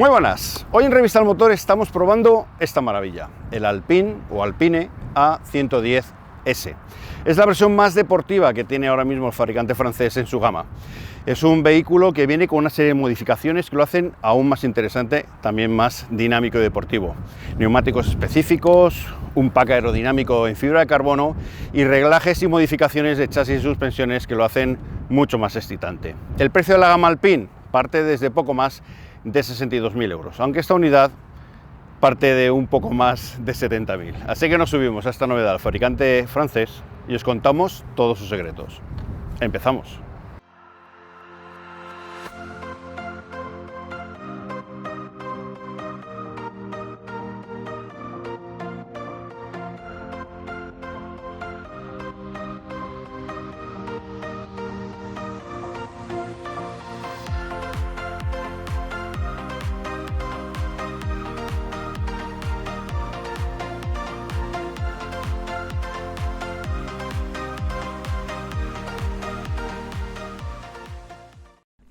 Muy buenas, hoy en Revista del Motor estamos probando esta maravilla, el Alpine o Alpine A110S. Es la versión más deportiva que tiene ahora mismo el fabricante francés en su gama. Es un vehículo que viene con una serie de modificaciones que lo hacen aún más interesante, también más dinámico y deportivo. Neumáticos específicos, un pack aerodinámico en fibra de carbono y reglajes y modificaciones de chasis y suspensiones que lo hacen mucho más excitante. El precio de la gama Alpine parte desde poco más de 62.000 euros, aunque esta unidad parte de un poco más de 70.000. Así que nos subimos a esta novedad al fabricante francés y os contamos todos sus secretos. Empezamos.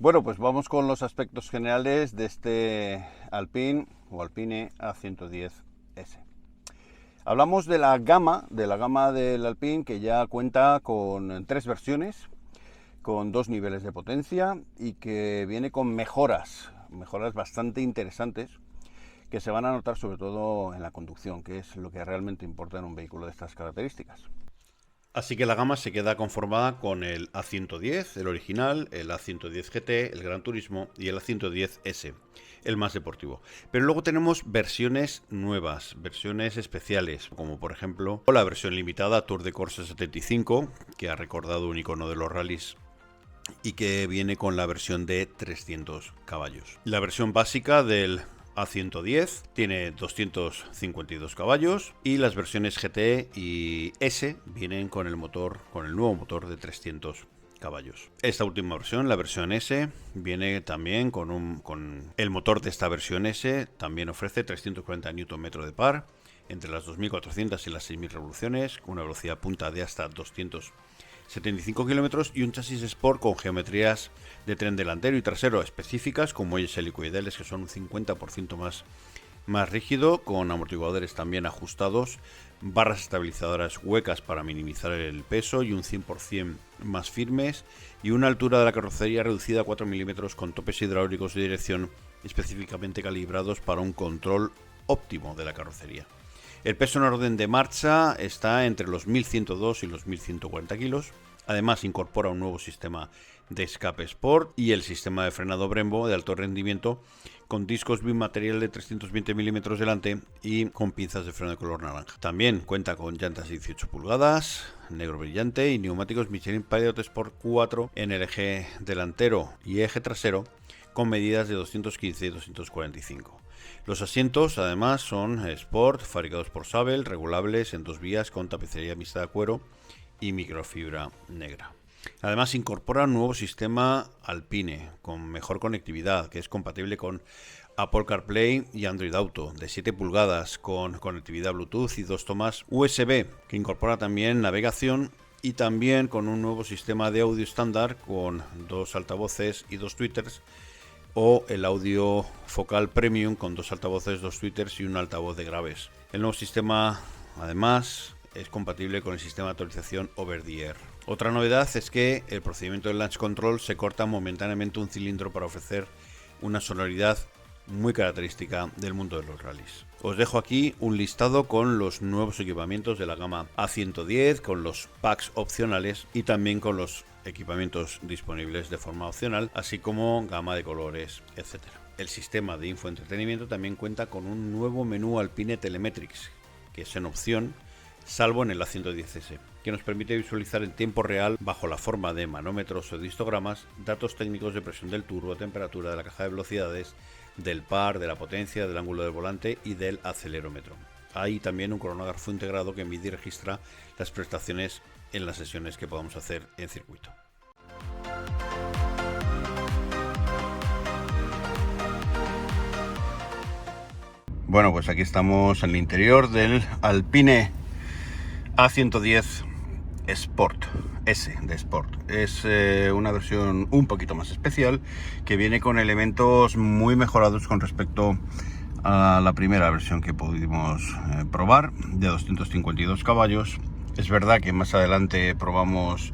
Bueno, pues vamos con los aspectos generales de este Alpine o Alpine A110S. Hablamos de la gama del Alpine, que ya cuenta con 3 versiones, con 2 niveles de potencia y que viene con mejoras bastante interesantes que se van a notar sobre todo en la conducción, que es lo que realmente importa en un vehículo de estas características. Así que la gama se queda conformada con el A110, el original, el A110 GT, el Gran Turismo y el A110S, el más deportivo. Pero luego tenemos versiones nuevas, versiones especiales, como por ejemplo la versión limitada Tour de Corsa 75, que ha recordado un icono de los rallies y que viene con la versión de 300 caballos. La versión básica del A110 tiene 252 caballos y las versiones GT y S vienen con el nuevo motor de 300 caballos. Esta última versión, la versión S, viene también con el motor de esta versión S, también ofrece 340 Nm de par entre las 2.400 y las 6.000 revoluciones, con una velocidad punta de hasta 275 kilómetros y un chasis Sport con geometrías de tren delantero y trasero específicas, con muelles helicoidales que son un 50% más rígido, con amortiguadores también ajustados, barras estabilizadoras huecas para minimizar el peso y un 100% más firmes, y una altura de la carrocería reducida a 4 milímetros con topes hidráulicos de dirección específicamente calibrados para un control óptimo de la carrocería. El peso en orden de marcha está entre los 1.102 y los 1.140 kilos. Además incorpora un nuevo sistema de escape Sport y el sistema de frenado Brembo de alto rendimiento con discos bimaterial de 320 milímetros delante y con pinzas de freno de color naranja. También cuenta con llantas de 18 pulgadas, negro brillante y neumáticos Michelin Pilot Sport 4 en el eje delantero y eje trasero con medidas de 215 y 245. Los asientos además son Sport, fabricados por Sabel, regulables en 2 vías con tapicería mixta de cuero y microfibra negra. Además incorpora un nuevo sistema Alpine con mejor conectividad, que es compatible con Apple CarPlay y Android Auto, de 7 pulgadas con conectividad Bluetooth y 2 tomas USB, que incorpora también navegación y también con un nuevo sistema de audio estándar con 2 altavoces y 2 tweeters, o el audio focal premium con 2 altavoces, 2 tweeters y un altavoz de graves. El nuevo sistema además es compatible con el sistema de actualización Over the Air. Otra novedad es que el procedimiento de Launch Control se corta momentáneamente un cilindro para ofrecer una sonoridad muy característica del mundo de los rallies. Os dejo aquí un listado con los nuevos equipamientos de la gama A110, con los packs opcionales y también con los equipamientos disponibles de forma opcional, así como gama de colores, etc. El sistema de infoentretenimiento también cuenta con un nuevo menú Alpine Telemetrics, que es en opción, salvo en el A110S, que nos permite visualizar en tiempo real, bajo la forma de manómetros o de histogramas, datos técnicos de presión del turbo, temperatura de la caja de velocidades, del par, de la potencia, del ángulo del volante y del acelerómetro. Hay también un cronógrafo integrado que mide y registra las prestaciones en las sesiones que podamos hacer en circuito. Bueno, pues aquí estamos en el interior del Alpine A110 Sport S de Sport. Es una versión un poquito más especial que viene con elementos muy mejorados con respecto a la primera versión que pudimos probar, de 252 caballos. Es verdad que más adelante probamos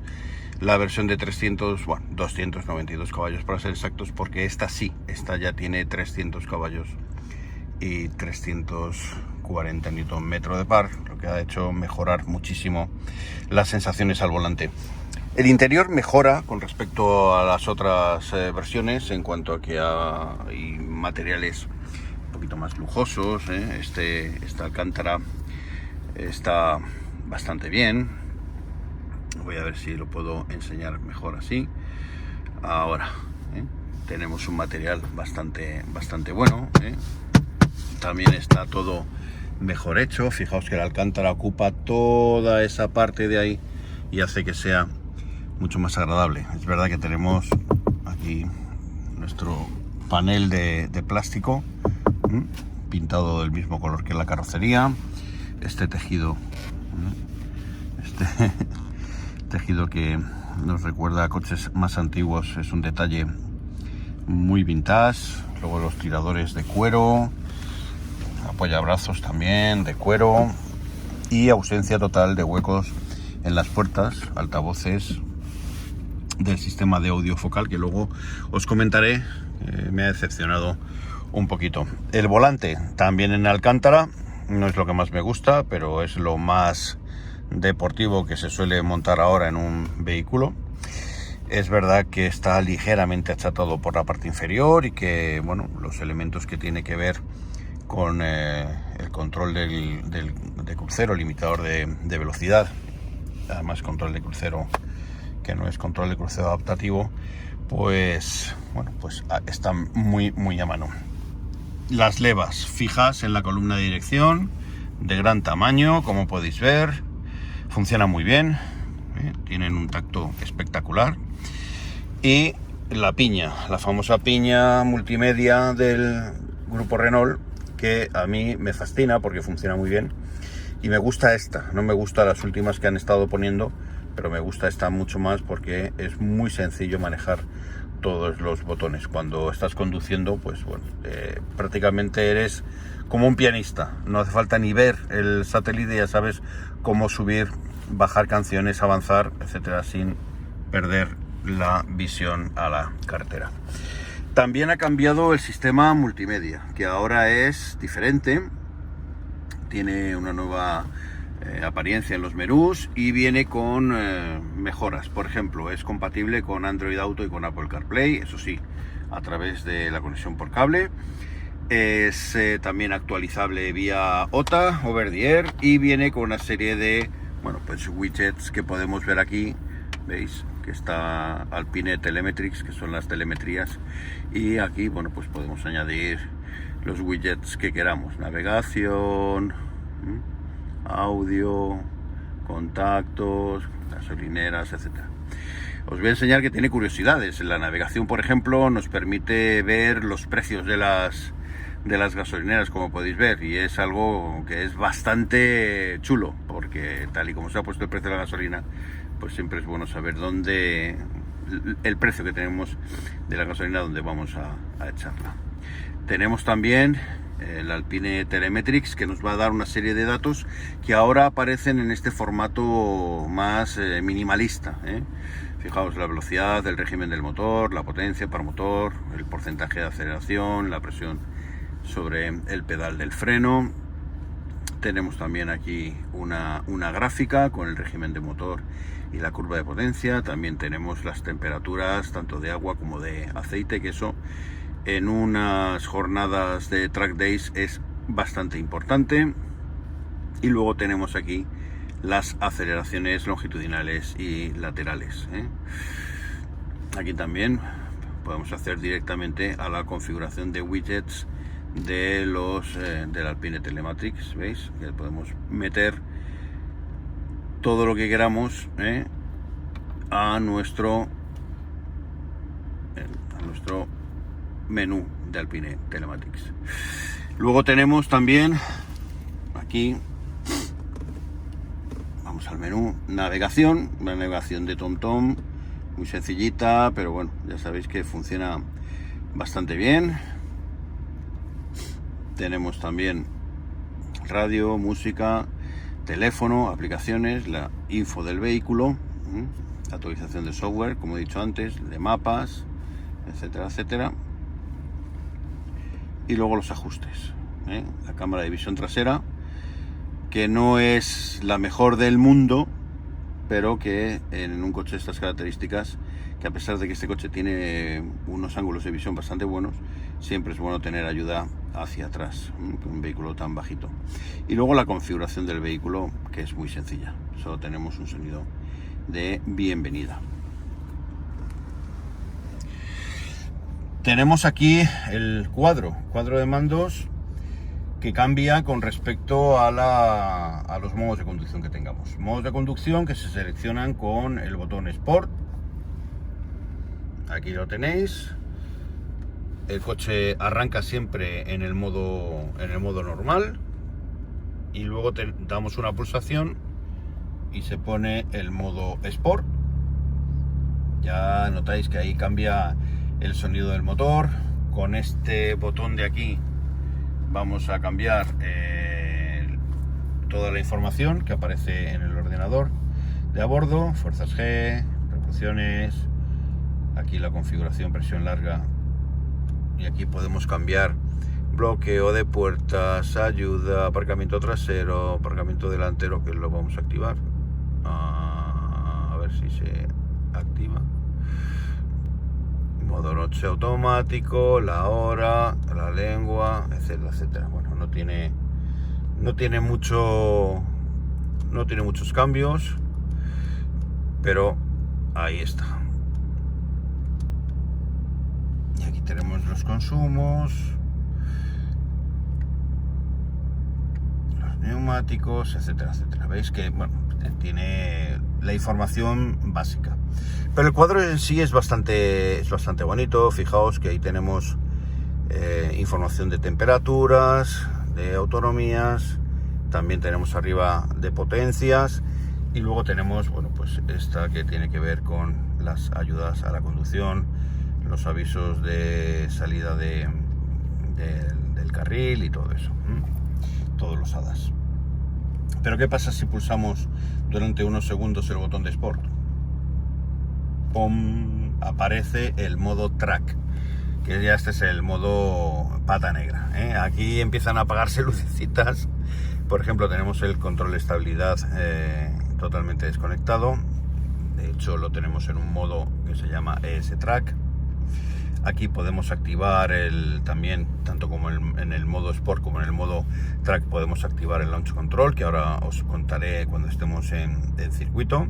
la versión de 292 caballos para ser exactos, porque esta ya tiene 300 caballos y 340 Nm de par, lo que ha hecho mejorar muchísimo las sensaciones al volante. El interior mejora con respecto a las otras versiones en cuanto a que hay materiales un poquito más lujosos. Esta alcántara está bastante bien. Voy a ver si lo puedo enseñar mejor así. Ahora tenemos un material bastante bueno. También está todo mejor hecho. Fijaos que la alcántara ocupa toda esa parte de ahí y hace que sea mucho más agradable. Es verdad que tenemos aquí nuestro panel de plástico pintado del mismo color que la carrocería. Este tejido tejido que nos recuerda a coches más antiguos, es un detalle muy vintage. Luego los tiradores de cuero, apoyabrazos también de cuero, y ausencia total de huecos en las puertas, altavoces del sistema de audio focal, que luego os comentaré. Me ha decepcionado un poquito. El volante también en alcántara, no es lo que más me gusta, pero es lo más deportivo que se suele montar ahora en un vehículo. Es verdad que está ligeramente achatado por la parte inferior y que, bueno, los elementos que tiene que ver con el control de crucero, limitador de velocidad, además control de crucero que no es control de crucero adaptativo, pues bueno, pues están muy a mano. Las levas fijas en la columna de dirección, de gran tamaño, como podéis ver, funcionan muy bien, tienen un tacto espectacular. Y la piña, la famosa piña multimedia del grupo Renault, que a mí me fascina porque funciona muy bien. Y me gusta esta, no me gusta las últimas que han estado poniendo, pero me gusta esta mucho más porque es muy sencillo manejar todos los botones. Cuando estás conduciendo, pues bueno, prácticamente eres como un pianista. No hace falta ni ver el satélite, ya sabes cómo subir, bajar canciones, avanzar, etcétera, sin perder la visión a la carretera. También ha cambiado el sistema multimedia, que ahora es diferente. Tiene una nueva apariencia en los menús y viene con mejoras. Por ejemplo, es compatible con Android Auto y con Apple CarPlay, eso sí, a través de la conexión por cable. Es también actualizable vía OTA, Over the Air, y viene con una serie de, bueno, pues widgets que podemos ver aquí. Veis que está Alpine Telemetrics, que son las telemetrías, y aquí, bueno, pues podemos añadir los widgets que queramos: navegación, audio, contactos, gasolineras, etcétera. Os voy a enseñar que tiene curiosidades. La navegación, por ejemplo, nos permite ver los precios de las gasolineras, como podéis ver, y es algo que es bastante chulo, porque tal y como se ha puesto el precio de la gasolina, pues siempre es bueno saber dónde, el precio que tenemos de la gasolina, donde vamos a echarla. Tenemos también el Alpine Telemetrics, que nos va a dar una serie de datos que ahora aparecen en este formato más minimalista. Fijaos la velocidad, el régimen del motor, la potencia par motor, el porcentaje de aceleración, la presión sobre el pedal del freno. Tenemos también aquí una gráfica con el régimen de motor y la curva de potencia. También tenemos las temperaturas tanto de agua como de aceite, que eso en unas jornadas de track days es bastante importante. Y luego tenemos aquí las aceleraciones longitudinales y laterales. Aquí también podemos hacer directamente a la configuración de widgets de los del Alpine Telemetrics. Veis que podemos meter todo lo que queramos a nuestro menú de Alpine Telemetrics. Luego tenemos también aquí, Vamos al menú, navegación, una navegación de TomTom, muy sencillita, pero bueno, ya sabéis que funciona bastante bien. Tenemos también radio, música, teléfono, aplicaciones, la info del vehículo, actualización de software, como he dicho antes, de mapas, etcétera, etcétera. Y luego los ajustes, la cámara de visión trasera, que no es la mejor del mundo, pero que en un coche de estas características, que a pesar de que este coche tiene unos ángulos de visión bastante buenos, siempre es bueno tener ayuda hacia atrás, con un vehículo tan bajito. Y luego la configuración del vehículo, que es muy sencilla, solo tenemos un sonido de bienvenida. Tenemos aquí el cuadro de mandos, que cambia con respecto a los modos de conducción que tengamos. Modos de conducción que se seleccionan con el botón Sport. Aquí lo tenéis. El coche arranca siempre en el modo normal y luego damos una pulsación y se pone el modo Sport. Ya notáis que ahí cambia el sonido del motor. Con este botón de aquí vamos a cambiar toda la información que aparece en el ordenador de a bordo, fuerzas G, revoluciones, aquí la configuración presión larga, y aquí podemos cambiar bloqueo de puertas, ayuda, aparcamiento trasero, aparcamiento delantero, que lo vamos a activar, a ver si se activa. Modo noche automático, la hora, la lengua, etcétera, etcétera. Bueno, no tiene muchos cambios, pero ahí está. Y aquí tenemos los consumos, los neumáticos, etcétera, etcétera. Veis que, bueno, tiene la información básica. Pero el cuadro en sí es bastante bonito. Fijaos que ahí tenemos información de temperaturas, de autonomías, también tenemos arriba de potencias, y luego tenemos, bueno, pues esta que tiene que ver con las ayudas a la conducción, los avisos de salida del carril y todo eso, todos los HADAS. Pero ¿qué pasa si pulsamos durante unos segundos el botón de Sport? ¡Pum! Aparece el modo Track, que ya este es el modo pata negra, Aquí empiezan a apagarse lucecitas. Por ejemplo, tenemos el control de estabilidad totalmente desconectado. De hecho, lo tenemos en un modo que se llama ES Track. Aquí podemos activar también, tanto como en el modo Sport como en el modo Track, podemos activar el Launch Control, que ahora os contaré cuando estemos en circuito.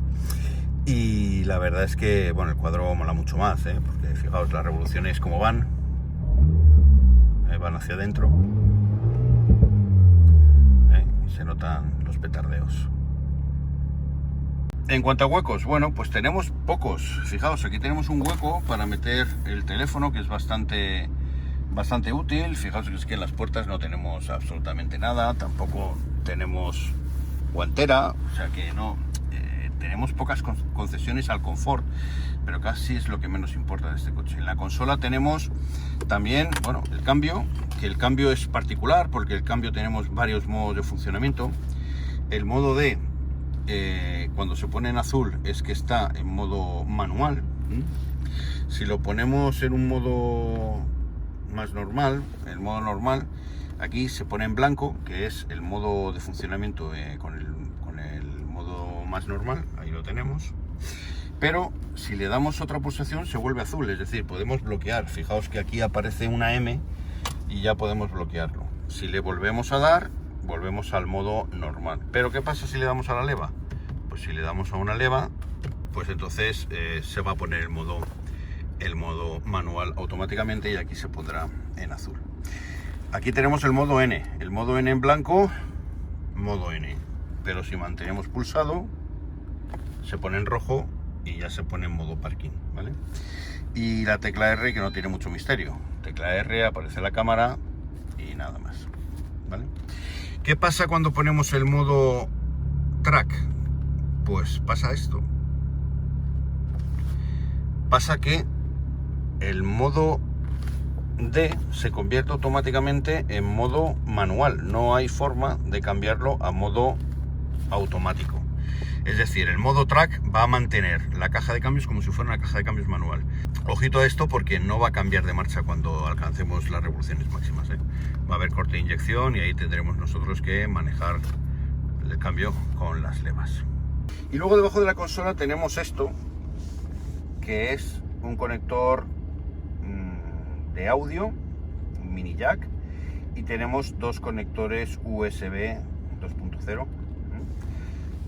Y la verdad es que, bueno, el cuadro mola mucho más, porque fijaos las revoluciones como van hacia adentro, y se notan los petardeos. En cuanto a huecos, bueno, pues tenemos pocos. Fijaos, aquí tenemos un hueco para meter el teléfono, que es bastante útil. Fijaos que es que en las puertas no tenemos absolutamente nada, tampoco tenemos guantera, o sea que no... Tenemos pocas concesiones al confort, pero casi es lo que menos importa de este coche. En la consola tenemos también, bueno, el cambio, que el cambio es particular porque el cambio tenemos varios modos de funcionamiento. El modo D, cuando se pone en azul, es que está en modo manual. Si lo ponemos en un modo más normal, el modo normal, aquí se pone en blanco, que es el modo de funcionamiento con el modo más normal, ahí lo tenemos. Pero si le damos otra pulsación se vuelve azul, es decir, podemos bloquear. Fijaos que aquí aparece una M y ya podemos bloquearlo. Si le volvemos a dar, volvemos al modo normal. Pero ¿qué pasa si le damos a la leva? Pues si le damos a una leva, pues entonces se va a poner el modo manual automáticamente, y aquí se pondrá en azul. Aquí tenemos el modo N en blanco, modo N, pero si mantenemos pulsado se pone en rojo y ya se pone en modo parking, ¿vale? Y la tecla R, que no tiene mucho misterio, tecla R, aparece la cámara y nada más, ¿vale? ¿Qué pasa cuando ponemos el modo track? pues pasa esto. Pasa que el modo D se convierte automáticamente en modo manual. No hay forma de cambiarlo a modo automático. Es decir, el modo track va a mantener la caja de cambios como si fuera una caja de cambios manual. Ojito a esto porque no va a cambiar de marcha cuando alcancemos las revoluciones máximas, ¿eh? Va a haber corte de inyección y ahí tendremos nosotros que manejar el cambio con las levas. Y luego debajo de la consola tenemos esto, que es un conector de audio, un mini jack, y tenemos dos conectores USB 2.0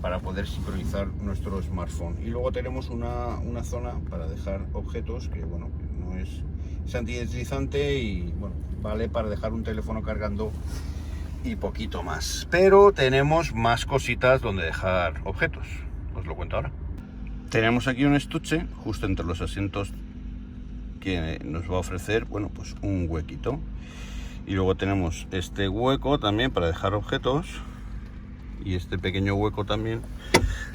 para poder sincronizar nuestro smartphone. Y luego tenemos una zona para dejar objetos que, bueno, no es antideslizante y, bueno, vale para dejar un teléfono cargando y poquito más. Pero tenemos más cositas donde dejar objetos. Os lo cuento ahora. Tenemos aquí un estuche justo entre los asientos que nos va a ofrecer, bueno, pues un huequito. Y luego tenemos este hueco también para dejar objetos. Y este pequeño hueco también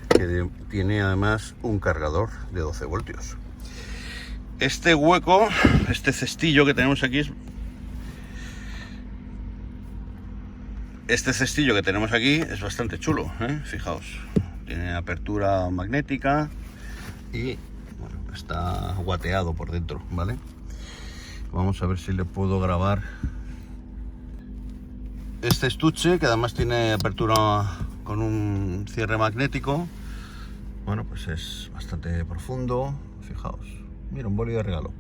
que tiene además un cargador de 12 voltios. Este hueco, este cestillo que tenemos aquí es bastante chulo, ¿eh? Fijaos, tiene apertura magnética y, bueno, está guateado por dentro, ¿vale? Vamos a ver si le puedo grabar este estuche, que además tiene apertura con un cierre magnético. Bueno, pues es bastante profundo, fijaos, mira, un boli de regalo.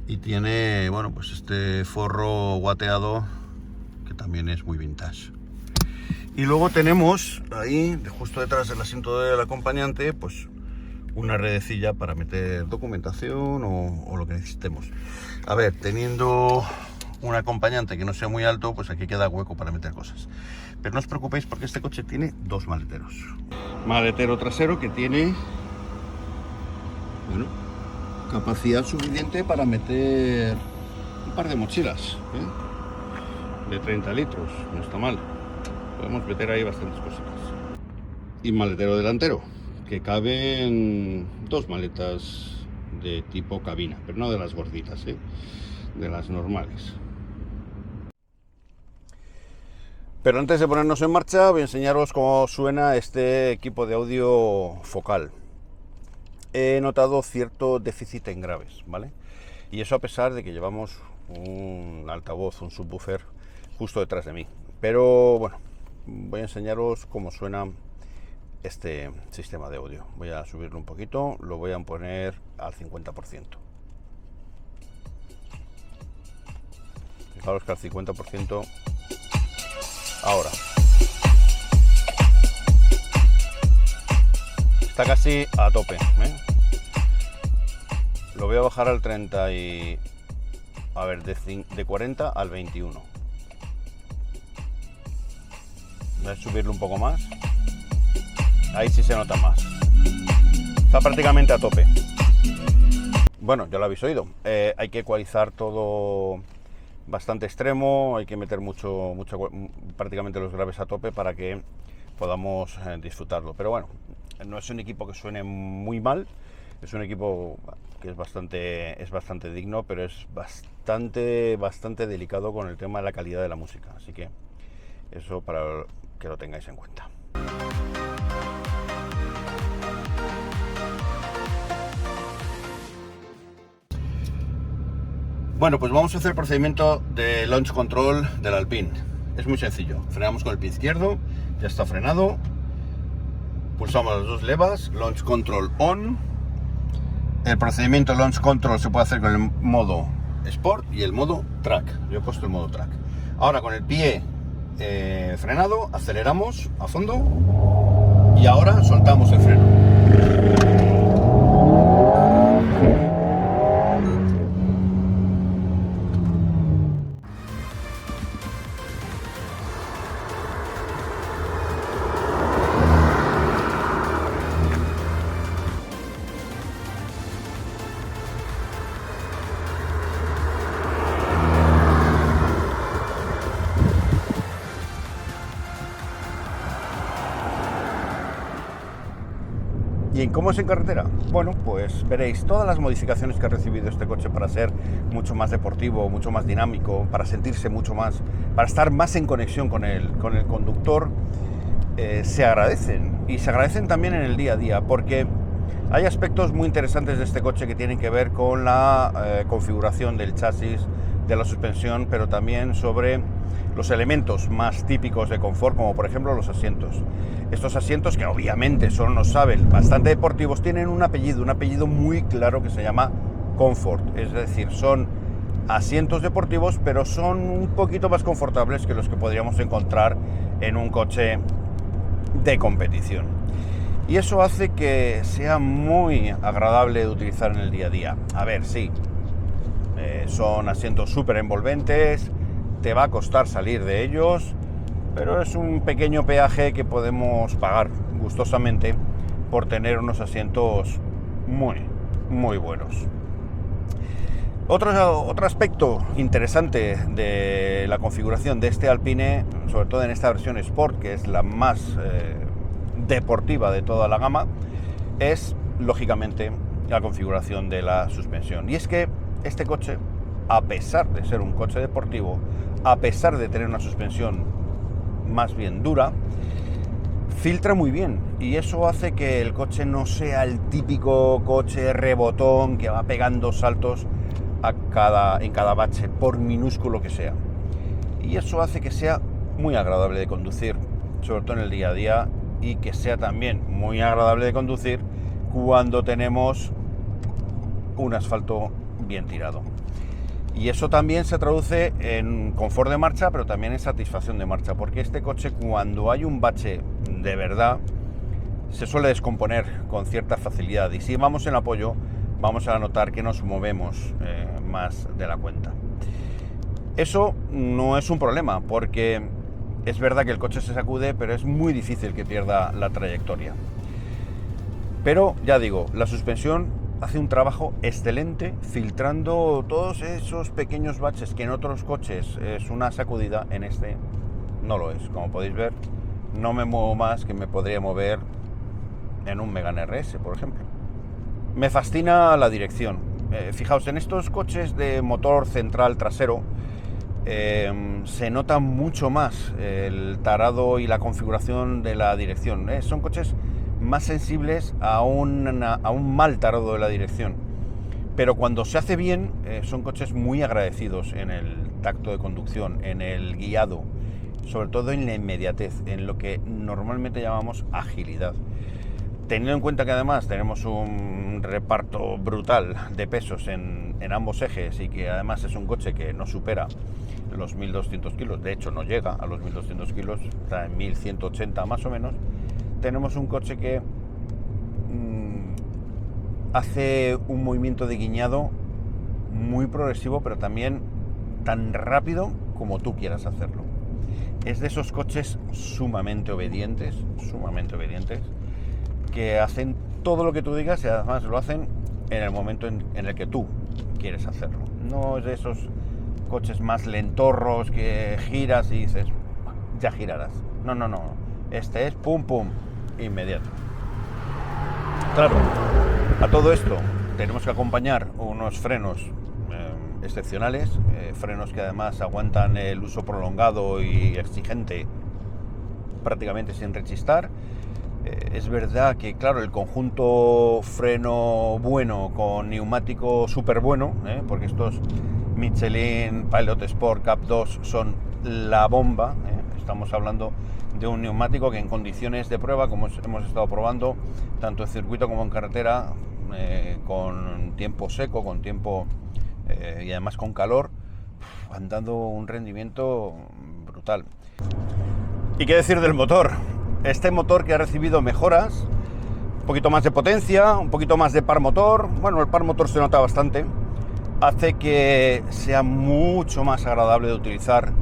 Y tiene, bueno, pues este forro guateado que también es muy vintage. Y luego tenemos ahí, justo detrás del asiento del acompañante, pues una redecilla para meter documentación o lo que necesitemos. A ver, teniendo un acompañante que no sea muy alto, pues aquí queda hueco para meter cosas. Pero no os preocupéis porque este coche tiene dos maleteros. Maletero trasero que tiene, bueno, capacidad suficiente para meter un par de mochilas, ¿eh? De 30 litros, no está mal. Podemos meter ahí bastantes cositas. Y maletero delantero, que caben dos maletas de tipo cabina, pero no de las gorditas, ¿eh? De las normales. Pero antes de ponernos en marcha, voy a enseñaros cómo suena este equipo de audio focal. He notado cierto déficit en graves, ¿vale? Y eso a pesar de que llevamos un altavoz, un subwoofer justo detrás de mí. Pero bueno, voy a enseñaros cómo suena este sistema de audio. Voy a subirlo un poquito, lo voy a poner al 50%. Fijaros que al 50%... Ahora está casi a tope, ¿eh? Lo voy a bajar al 30 y... A ver, de 40 al 21. Voy a subirlo un poco más. Ahí sí se nota más. Está prácticamente a tope. Bueno, ya lo habéis oído. Hay que ecualizar todo bastante extremo, hay que meter mucho, prácticamente los graves a tope para que podamos disfrutarlo. Pero bueno, no es un equipo que suene muy mal, es un equipo que es bastante digno, pero es bastante delicado con el tema de la calidad de la música. Así que eso para que lo tengáis en cuenta. Bueno, pues vamos a hacer el procedimiento de launch control del Alpine. Es muy sencillo. Frenamos con el pie izquierdo, ya está frenado. Pulsamos las dos levas, launch control on. El procedimiento launch control se puede hacer con el modo Sport y el modo Track. Yo he puesto el modo Track. Ahora con el pie frenado, aceleramos a fondo y ahora soltamos el freno. ¿Y en cómo es en carretera? Bueno, pues veréis todas las modificaciones que ha recibido este coche para ser mucho más deportivo, mucho más dinámico, para sentirse mucho más, para estar más en conexión con el conductor, se agradecen. Y se agradecen también en el día a día, porque hay aspectos muy interesantes de este coche que tienen que ver con la configuración del chasis, de la suspensión, pero también sobre los elementos más típicos de confort, como por ejemplo los asientos. Estos asientos, que obviamente son, no saben, bastante deportivos, tienen un apellido muy claro que se llama Comfort. Es decir, son asientos deportivos, pero son un poquito más confortables que los que podríamos encontrar en un coche de competición. Y eso hace que sea muy agradable de utilizar en el día a día. A ver, sí, son asientos súper envolventes, te va a costar salir de ellos, pero es un pequeño peaje que podemos pagar gustosamente por tener unos asientos muy buenos. Otro aspecto interesante de la configuración de este Alpine, sobre todo en esta versión Sport, que es la más deportiva de toda la gama, es lógicamente la configuración de la suspensión. Y es que este coche, a pesar de ser un coche deportivo, a pesar de tener una suspensión más bien dura, filtra muy bien, y eso hace que el coche no sea el típico coche rebotón que va pegando saltos en cada bache, por minúsculo que sea. Y eso hace que sea muy agradable de conducir, sobre todo en el día a día, y que sea también muy agradable de conducir cuando tenemos un asfalto bien tirado. Y eso también se traduce en confort de marcha, pero también en satisfacción de marcha, porque este coche, cuando hay un bache de verdad, se suele descomponer con cierta facilidad, y si vamos en apoyo vamos a notar que nos movemos más de la cuenta. Eso no es un problema, porque es verdad que el coche se sacude, pero es muy difícil que pierda la trayectoria. Pero ya digo, la suspensión hace un trabajo excelente filtrando todos esos pequeños baches que en otros coches es una sacudida. En este no lo es. Como podéis ver, no me muevo más que me podría mover en un Megane RS, por ejemplo. Me fascina la dirección. Fijaos, en estos coches de motor central trasero se nota mucho más el tarado y la configuración de la dirección. Son coches más sensibles a un mal tarado de la dirección, pero cuando se hace bien son coches muy agradecidos en el tacto de conducción, en el guiado, sobre todo en la inmediatez, en lo que normalmente llamamos agilidad. Teniendo en cuenta que además tenemos un reparto brutal de pesos en ambos ejes, y que además es un coche que no supera los 1.200 kilos, de hecho no llega a los 1.200 kilos, está en 1.180 más o menos, tenemos un coche que hace un movimiento de guiñado muy progresivo, pero también tan rápido como tú quieras hacerlo. Es de esos coches sumamente obedientes, que hacen todo lo que tú digas, y además lo hacen en el momento en el que tú quieres hacerlo. No es de esos coches más lentorros que giras y dices, ya girarás. No. Este es pum, inmediato. Claro, a todo esto tenemos que acompañar unos frenos excepcionales, frenos que además aguantan el uso prolongado y exigente prácticamente sin rechistar. Es verdad que, claro, el conjunto freno bueno con neumático súper bueno, porque estos Michelin Pilot Sport Cup 2 son la bomba. Estamos hablando de un neumático que en condiciones de prueba, como hemos estado probando, tanto en circuito como en carretera, con tiempo seco, con tiempo y además con calor, han dado un rendimiento brutal. ¿Y qué decir del motor? Este motor, que ha recibido mejoras, un poquito más de potencia, un poquito más de par motor. Bueno, el par motor se nota bastante, hace que sea mucho más agradable de utilizar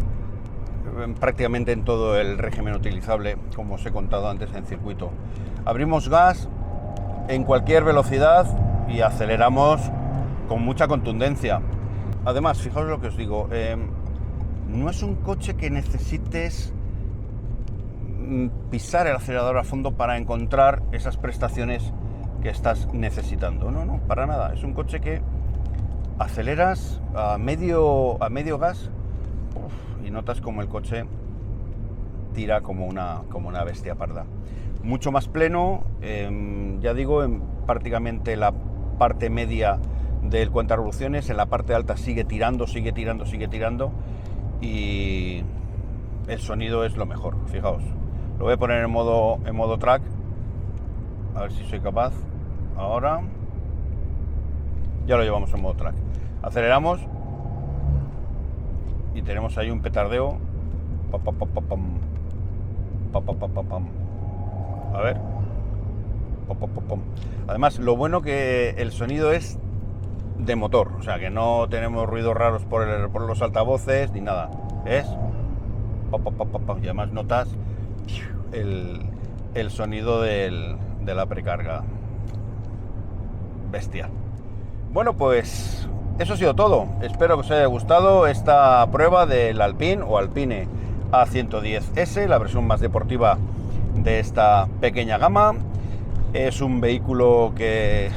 prácticamente en todo el régimen utilizable, como os he contado antes en circuito. Abrimos gas en cualquier velocidad y aceleramos con mucha contundencia. Además, fijaos lo que os digo, no es un coche que necesites pisar el acelerador a fondo para encontrar esas prestaciones que estás necesitando. No, para nada. Es un coche que aceleras a medio gas y notas como el coche tira como una bestia parda. Mucho más pleno, ya digo, en prácticamente la parte media del cuenta revoluciones, en la parte alta sigue tirando y el sonido es lo mejor. Fijaos, lo voy a poner en modo track, a ver si soy capaz. Ahora ya lo llevamos en modo track. Aceleramos y tenemos ahí un petardeo. A ver. Además, lo bueno que el sonido es de motor, o sea que no tenemos ruidos raros por los altavoces ni nada. Es y además notas el sonido de la precarga. Bestial. Bueno, pues eso ha sido todo. Espero que os haya gustado esta prueba del Alpine o Alpine A110S, la versión más deportiva de esta pequeña gama. Es un vehículo que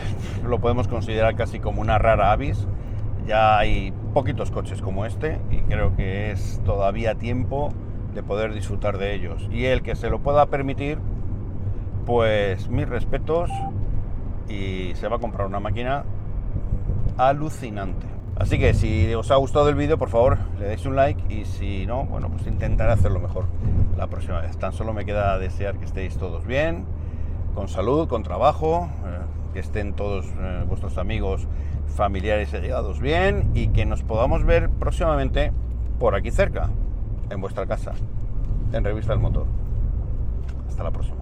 lo podemos considerar casi como una rara avis. Ya hay poquitos coches como este y creo que es todavía tiempo de poder disfrutar de ellos. Y el que se lo pueda permitir, pues mis respetos, y se va a comprar una máquina alucinante. Así que si os ha gustado el vídeo, por favor, le deis un like, y si no, bueno, pues intentaré hacerlo mejor la próxima vez. Tan solo me queda desear que estéis todos bien, con salud, con trabajo, que estén todos vuestros amigos, familiares y allegados bien, y que nos podamos ver próximamente por aquí cerca, en vuestra casa, en Revista del Motor. Hasta la próxima.